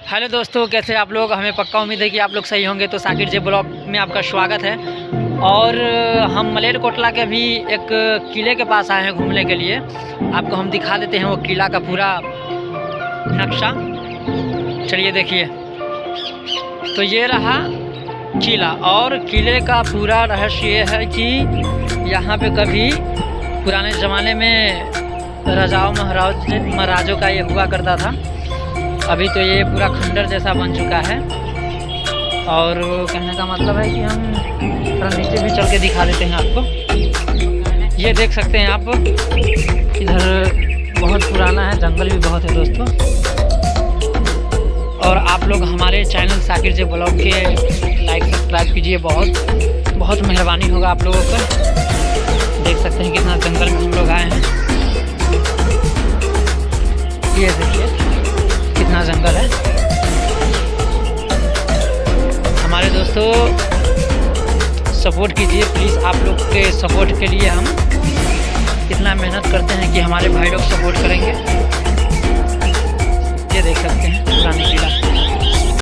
Hello दोस्तों, कैसे आप लोग। हमें पक्का उम्मीद है कि आप लोग सही होंगे। तो साकिर जे ब्लॉग में आपका स्वागत है। और हम मलेरकोटला के अभी एक किले के पास आए हैं घूमने के लिए। आपको हम दिखा देते हैं वो किला का पूरा नक्शा। चलिए देखिए। तो ये रहा किला, और किले का पूरा रहस्य ये है कि यहाँ पे कभी पुराने ज़माने में राजाओं महाराजों का ये हुआ करता था। अभी तो ये पूरा खंडर जैसा बन चुका है। और कहने का मतलब है कि हम थोड़ा नीचे भी चल के दिखा देते हैं आपको। ये देख सकते हैं आप, इधर बहुत पुराना है, जंगल भी बहुत है दोस्तों। और आप लोग हमारे चैनल साकिर जे ब्लॉग के लाइक सब्सक्राइब कीजिए, बहुत बहुत मेहरबानी होगा आप लोगों का। देख सकते हैं कितना जंगल में हम लोग आए हैं। ये देखिए कितना जंगल है। हमारे दोस्तों सपोर्ट कीजिए प्लीज़। आप लोग के सपोर्ट के लिए हम कितना मेहनत करते हैं कि हमारे भाई लोग सपोर्ट करेंगे।